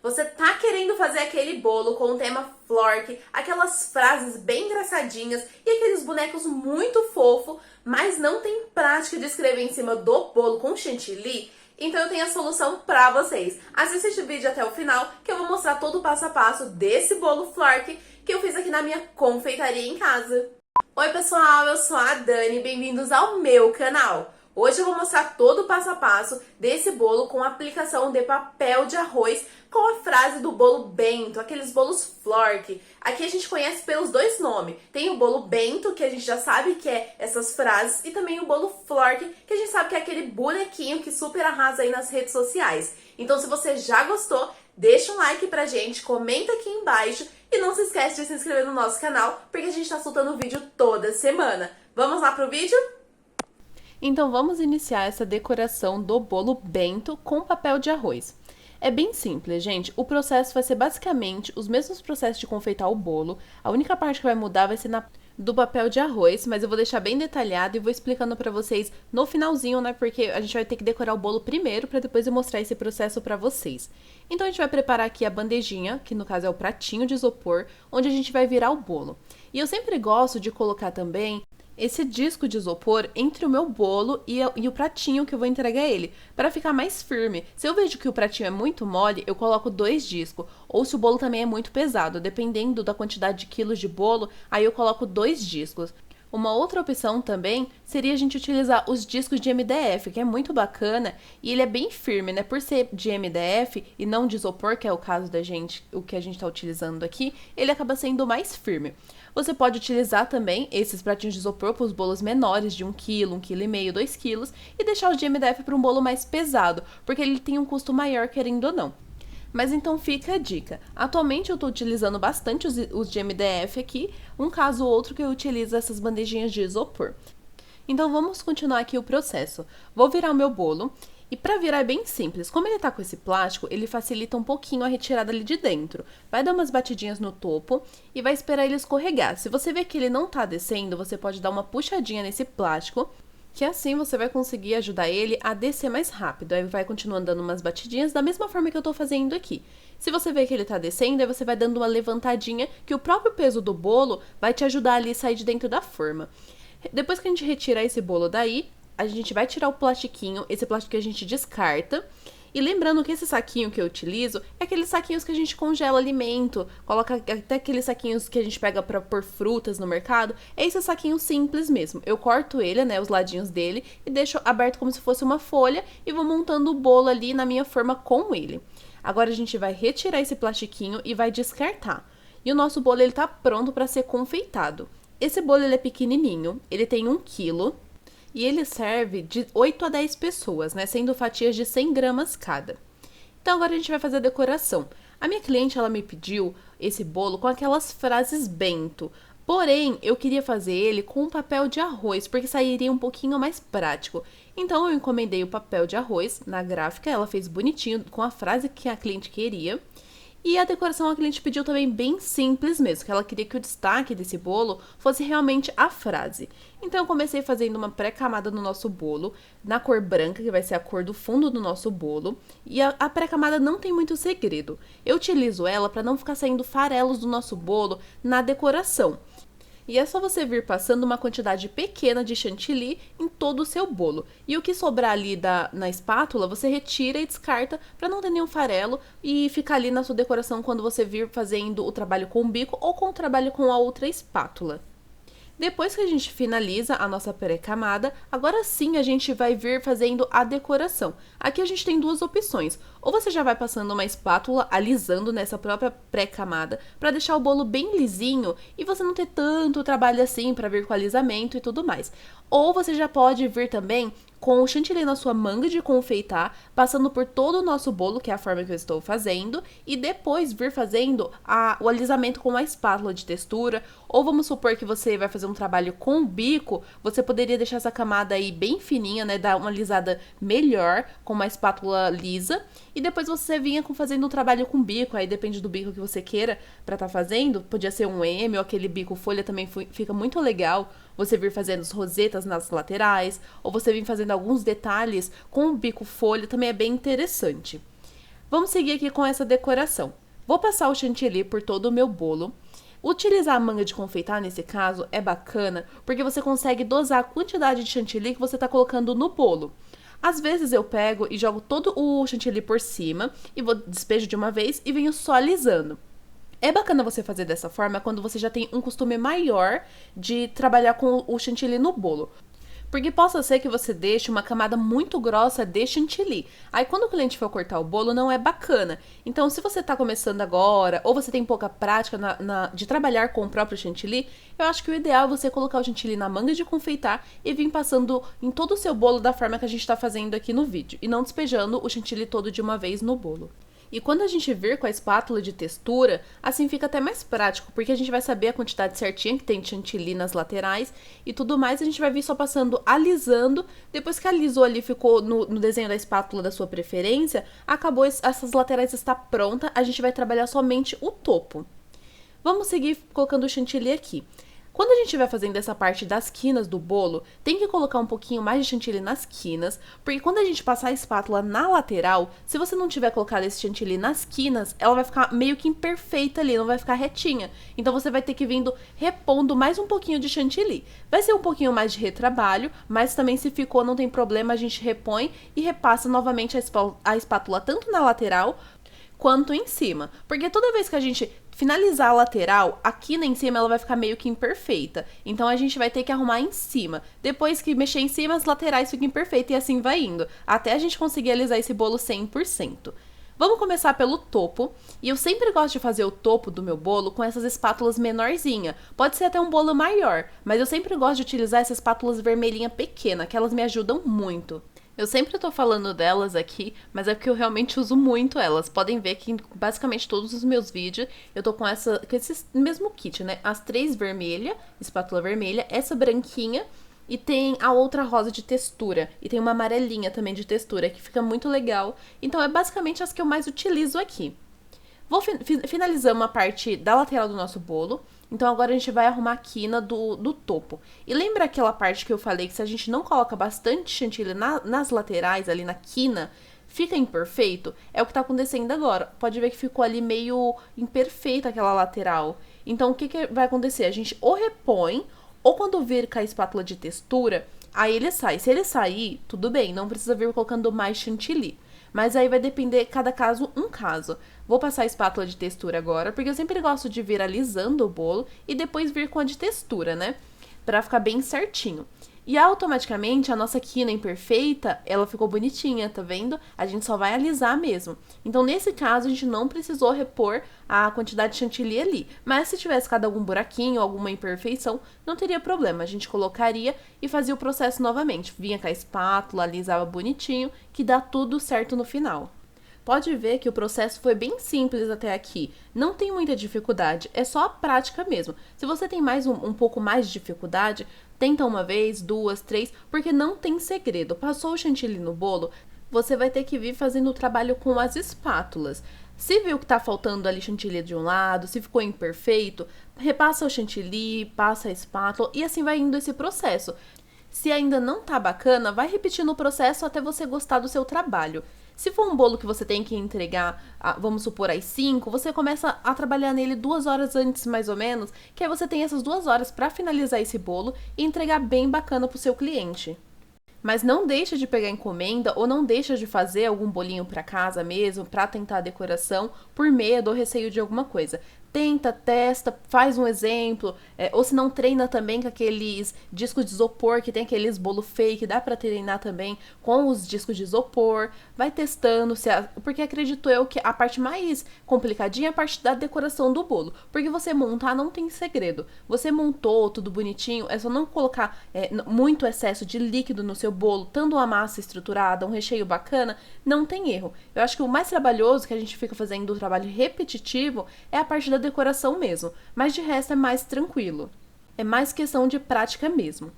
Você tá querendo fazer aquele bolo com o tema Flork, aquelas frases bem engraçadinhas e aqueles bonecos muito fofos, mas não tem prática de escrever em cima do bolo com chantilly? Então eu tenho a solução pra vocês. Assista este vídeo até o final que eu vou mostrar todo o passo a passo desse bolo Flork que eu fiz aqui na minha confeitaria em casa. Oi pessoal, eu sou a Dani, bem-vindos ao meu canal. Hoje eu vou mostrar todo o passo a passo desse bolo com aplicação de papel de arroz com a frase do bolo bento, aqueles bolos Flork. Aqui a gente conhece pelos dois nomes. Tem o bolo bento, que a gente já sabe que é essas frases, e também o bolo Flork, que a gente sabe que é aquele bonequinho que super arrasa aí nas redes sociais. Então se você já gostou, deixa um like pra gente, comenta aqui embaixo e não se esquece de se inscrever no nosso canal, porque a gente tá soltando vídeo toda semana. Vamos lá pro vídeo? Então vamos iniciar essa decoração do bolo bento com papel de arroz. É bem simples, gente. O processo vai ser basicamente os mesmos processos de confeitar o bolo. A única parte que vai mudar vai ser do papel de arroz, mas eu vou deixar bem detalhado e vou explicando pra vocês no finalzinho, né? Porque a gente vai ter que decorar o bolo primeiro pra depois eu mostrar esse processo pra vocês. Então a gente vai preparar aqui a bandejinha, que no caso é o pratinho de isopor, onde a gente vai virar o bolo. E eu sempre gosto de colocar também esse disco de isopor entre o meu bolo e o pratinho que eu vou entregar ele, para ficar mais firme. Se eu vejo que o pratinho é muito mole, eu coloco 2 discos, ou se o bolo também é muito pesado, dependendo da quantidade de quilos de bolo, aí eu coloco 2 discos. Uma outra opção também seria a gente utilizar os discos de MDF, que é muito bacana e ele é bem firme, né? Por ser de MDF e não de isopor, que é o caso da gente, o que a gente está utilizando aqui, ele acaba sendo mais firme. Você pode utilizar também esses pratinhos de isopor para os bolos menores de 1 kg, 1,5 kg, 2 kg e deixar os de MDF para um bolo mais pesado, porque ele tem um custo maior, querendo ou não. Mas então fica a dica. Atualmente eu estou utilizando bastante os de MDF aqui, um caso ou outro que eu utilizo essas bandejinhas de isopor. Então vamos continuar aqui o processo. Vou virar o meu bolo. E para virar é bem simples, como ele tá com esse plástico, ele facilita um pouquinho a retirada ali de dentro. Vai dar umas batidinhas no topo e vai esperar ele escorregar. Se você ver que ele não tá descendo, você pode dar uma puxadinha nesse plástico, que assim você vai conseguir ajudar ele a descer mais rápido. Aí vai continuando dando umas batidinhas da mesma forma que eu tô fazendo aqui. Se você ver que ele tá descendo, aí você vai dando uma levantadinha, que o próprio peso do bolo vai te ajudar ali a sair de dentro da forma. Depois que a gente retirar esse bolo daí, a gente vai tirar o plastiquinho, esse plástico que a gente descarta. E lembrando que esse saquinho que eu utilizo é aqueles saquinhos que a gente congela alimento, coloca até aqueles saquinhos que a gente pega pra pôr frutas no mercado. É esse saquinho simples mesmo. Eu corto ele, né, os ladinhos dele, e deixo aberto como se fosse uma folha e vou montando o bolo ali na minha forma com ele. Agora a gente vai retirar esse plastiquinho e vai descartar. E o nosso bolo ele tá pronto para ser confeitado. Esse bolo ele é pequenininho, ele tem 1 kg. E ele serve de 8 a 10 pessoas, né? Sendo fatias de 100 gramas cada. Então agora a gente vai fazer a decoração. A minha cliente, ela me pediu esse bolo com aquelas frases bento. Porém, eu queria fazer ele com papel de arroz, porque sairia um pouquinho mais prático. Então eu encomendei o papel de arroz na gráfica, ela fez bonitinho com a frase que a cliente queria. E a decoração a cliente pediu também bem simples mesmo, que ela queria que o destaque desse bolo fosse realmente a frase. Então eu comecei fazendo uma pré-camada no nosso bolo, na cor branca, que vai ser a cor do fundo do nosso bolo. E a pré-camada não tem muito segredo. Eu utilizo ela para não ficar saindo farelos do nosso bolo na decoração. E é só você vir passando uma quantidade pequena de chantilly em todo o seu bolo. E o que sobrar ali na espátula, você retira e descarta para não ter nenhum farelo e ficar ali na sua decoração quando você vir fazendo o trabalho com o bico ou com o trabalho com a outra espátula. Depois que a gente finaliza a nossa pré-camada, agora sim a gente vai vir fazendo a decoração. Aqui a gente tem 2 opções. Ou você já vai passando uma espátula alisando nessa própria pré-camada para deixar o bolo bem lisinho e você não ter tanto trabalho assim para vir com alisamento e tudo mais. Ou você já pode vir também com o chantilly na sua manga de confeitar, passando por todo o nosso bolo, que é a forma que eu estou fazendo, e depois vir fazendo o alisamento com uma espátula de textura, ou vamos supor que você vai fazer um trabalho com o bico, você poderia deixar essa camada aí bem fininha, né, dar uma alisada melhor com uma espátula lisa, e depois você vinha fazendo um trabalho com bico, aí depende do bico que você queira pra estar fazendo, podia ser um M ou aquele bico folha também fica muito legal, você vir fazendo as rosetas nas laterais, ou você vir fazendo alguns detalhes com o bico folha, também é bem interessante. Vamos seguir aqui com essa decoração. Vou passar o chantilly por todo o meu bolo. Utilizar a manga de confeitar, nesse caso, é bacana, porque você consegue dosar a quantidade de chantilly que você está colocando no bolo. Às vezes eu pego e jogo todo o chantilly por cima, e vou despejo de uma vez e venho só alisando. É bacana você fazer dessa forma quando você já tem um costume maior de trabalhar com o chantilly no bolo. Porque possa ser que você deixe uma camada muito grossa de chantilly. Aí quando o cliente for cortar o bolo, não é bacana. Então, se você está começando agora, ou você tem pouca prática de trabalhar com o próprio chantilly, eu acho que o ideal é você colocar o chantilly na manga de confeitar e vir passando em todo o seu bolo da forma que a gente está fazendo aqui no vídeo. E não despejando o chantilly todo de uma vez no bolo. E quando a gente vir com a espátula de textura, assim fica até mais prático, porque a gente vai saber a quantidade certinha que tem de chantilly nas laterais e tudo mais, a gente vai vir só passando, alisando. Depois que alisou ali, ficou no desenho da espátula da sua preferência, acabou, essas laterais está pronta, a gente vai trabalhar somente o topo. Vamos seguir colocando o chantilly aqui. Quando a gente vai fazendo essa parte das quinas do bolo, tem que colocar um pouquinho mais de chantilly nas quinas, porque quando a gente passar a espátula na lateral, se você não tiver colocado esse chantilly nas quinas, ela vai ficar meio que imperfeita ali, não vai ficar retinha. Então você vai ter que vir repondo mais um pouquinho de chantilly. Vai ser um pouquinho mais de retrabalho, mas também se ficou, não tem problema, a gente repõe e repassa novamente a espátula tanto na lateral quanto em cima. Porque toda vez que a gente finalizar a lateral, a quina em cima ela vai ficar meio que imperfeita. Então a gente vai ter que arrumar em cima. Depois que mexer em cima, as laterais ficam imperfeitas e assim vai indo. Até a gente conseguir alisar esse bolo 100%. Vamos começar pelo topo, e eu sempre gosto de fazer o topo do meu bolo com essas espátulas menorzinhas. Pode ser até um bolo maior, mas eu sempre gosto de utilizar essas espátulas vermelhinha pequena, que elas me ajudam muito. Eu sempre tô falando delas aqui, mas é porque eu realmente uso muito elas. Podem ver que em basicamente todos os meus vídeos eu tô com esse mesmo kit, né? As 3 vermelhas, espátula vermelha, essa branquinha e tem a outra rosa de textura. E tem uma amarelinha também de textura, que fica muito legal. Então é basicamente as que eu mais utilizo aqui. Vou finalizando a parte da lateral do nosso bolo. Então agora a gente vai arrumar a quina do topo. E lembra aquela parte que eu falei que se a gente não coloca bastante chantilly nas laterais, ali na quina, fica imperfeito? É o que tá acontecendo agora. Pode ver que ficou ali meio imperfeita aquela lateral. Então o que vai acontecer? A gente ou repõe, ou quando vir com a espátula de textura, aí ele sai. Se ele sair, tudo bem, não precisa vir colocando mais chantilly. Mas aí vai depender, cada caso, um caso. Vou passar a espátula de textura agora, porque eu sempre gosto de vir alisando o bolo e depois vir com a de textura, né? Pra ficar bem certinho. E automaticamente a nossa quina imperfeita, ela ficou bonitinha, tá vendo? A gente só vai alisar mesmo. Então, nesse caso, a gente não precisou repor a quantidade de chantilly ali. Mas se tivesse ficado algum buraquinho, alguma imperfeição, não teria problema. A gente colocaria e fazia o processo novamente. Vinha com a espátula, alisava bonitinho, que dá tudo certo no final. Pode ver que o processo foi bem simples até aqui, não tem muita dificuldade, é só a prática mesmo. Se você tem um pouco mais de dificuldade, tenta uma vez, 2, 3, porque não tem segredo. Passou o chantilly no bolo, você vai ter que vir fazendo o trabalho com as espátulas. Se viu que tá faltando ali chantilly de um lado, se ficou imperfeito, repassa o chantilly, passa a espátula e assim vai indo esse processo. Se ainda não tá bacana, vai repetindo o processo até você gostar do seu trabalho. Se for um bolo que você tem que entregar, vamos supor, às 5, você começa a trabalhar nele 2 horas antes, mais ou menos, que aí você tem essas 2 horas para finalizar esse bolo e entregar bem bacana pro seu cliente. Mas não deixa de pegar encomenda ou não deixa de fazer algum bolinho para casa mesmo, para tentar a decoração, por medo ou receio de alguma coisa. Tenta, testa, faz um exemplo, ou se não treina também com aqueles discos de isopor, que tem aqueles bolo fake, dá pra treinar também com os discos de isopor, vai testando, porque acredito eu que a parte mais complicadinha é a parte da decoração do bolo, porque você montar não tem segredo, você montou tudo bonitinho, é só não colocar muito excesso de líquido no seu bolo, tanto uma massa estruturada, um recheio bacana, não tem erro. Eu acho que o mais trabalhoso que a gente fica fazendo o trabalho repetitivo é a parte da decoração mesmo, mas de resto é mais tranquilo. É mais questão de prática mesmo.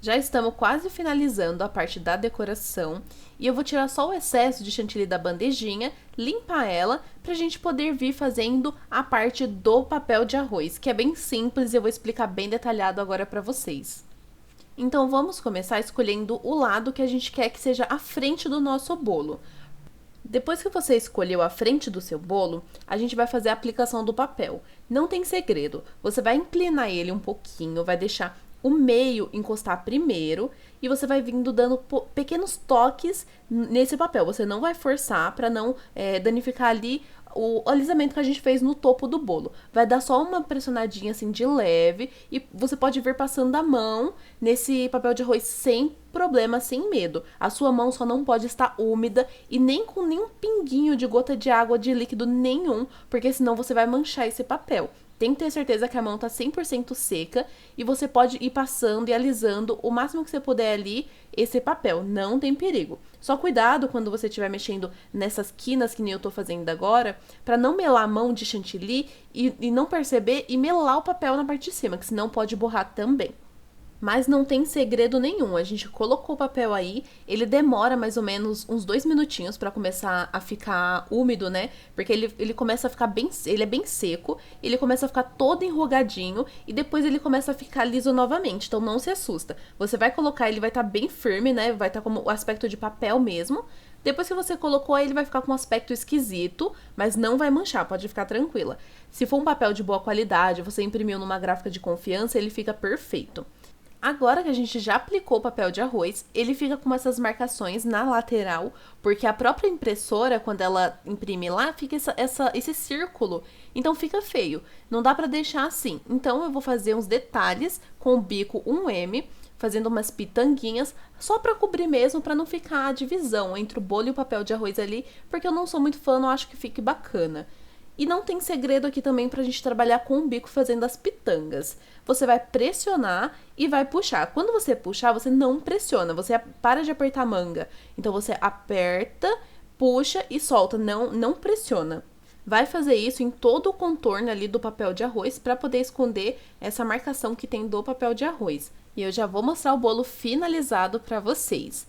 Já estamos quase finalizando a parte da decoração e eu vou tirar só o excesso de chantilly da bandejinha, limpar ela pra gente poder vir fazendo a parte do papel de arroz, que é bem simples e eu vou explicar bem detalhado agora pra vocês. Então vamos começar escolhendo o lado que a gente quer que seja a frente do nosso bolo. Depois que você escolheu a frente do seu bolo, a gente vai fazer a aplicação do papel. Não tem segredo, você vai inclinar ele um pouquinho, vai deixar o meio encostar primeiro e você vai vindo dando pequenos toques nesse papel. Você não vai forçar para não danificar ali o alisamento que a gente fez no topo do bolo. Vai dar só uma pressionadinha assim de leve e você pode vir passando a mão nesse papel de arroz sem problema, sem medo. A sua mão só não pode estar úmida e nem com nenhum pinguinho de gota de água, de líquido nenhum, porque senão você vai manchar esse papel. Tem que ter certeza que a mão tá 100% seca e você pode ir passando e alisando o máximo que você puder ali esse papel, não tem perigo. Só cuidado quando você estiver mexendo nessas quinas que nem eu tô fazendo agora, para não melar a mão de chantilly e não perceber e melar o papel na parte de cima, que senão pode borrar também. Mas não tem segredo nenhum, a gente colocou o papel aí, ele demora mais ou menos uns 2 minutinhos pra começar a ficar úmido, né? Porque ele começa a ficar ele é bem seco, ele começa a ficar todo enrugadinho e depois ele começa a ficar liso novamente, então não se assusta. Você vai colocar, ele vai estar bem firme, né? Vai estar como o aspecto de papel mesmo. Depois que você colocou, ele vai ficar com um aspecto esquisito, mas não vai manchar, pode ficar tranquila. Se for um papel de boa qualidade, você imprimiu numa gráfica de confiança, ele fica perfeito. Agora que a gente já aplicou o papel de arroz, ele fica com essas marcações na lateral, porque a própria impressora, quando ela imprime lá, fica esse círculo. Então fica feio. Não dá pra deixar assim. Então eu vou fazer uns detalhes com o bico 1M, fazendo umas pitanguinhas, só pra cobrir mesmo, pra não ficar a divisão entre o bolo e o papel de arroz ali, porque eu não sou muito fã, não acho que fique bacana. E não tem segredo aqui também pra gente trabalhar com o bico fazendo as pitangas. Você vai pressionar e vai puxar. Quando você puxar, você não pressiona, você para de apertar a manga. Então você aperta, puxa e solta, não pressiona. Vai fazer isso em todo o contorno ali do papel de arroz para poder esconder essa marcação que tem do papel de arroz. E eu já vou mostrar o bolo finalizado para vocês.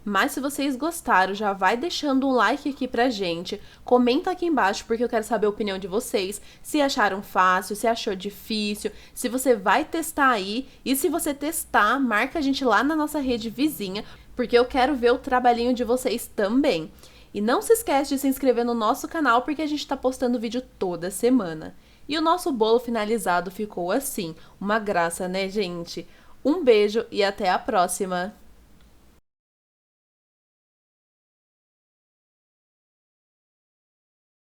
Mas se vocês gostaram, já vai deixando um like aqui pra gente, comenta aqui embaixo porque eu quero saber a opinião de vocês, se acharam fácil, se achou difícil, se você vai testar aí, e se você testar, marca a gente lá na nossa rede vizinha, porque eu quero ver o trabalhinho de vocês também. E não se esquece de se inscrever no nosso canal porque a gente tá postando vídeo toda semana. E o nosso bolo finalizado ficou assim, uma graça, né, gente? Um beijo e até a próxima!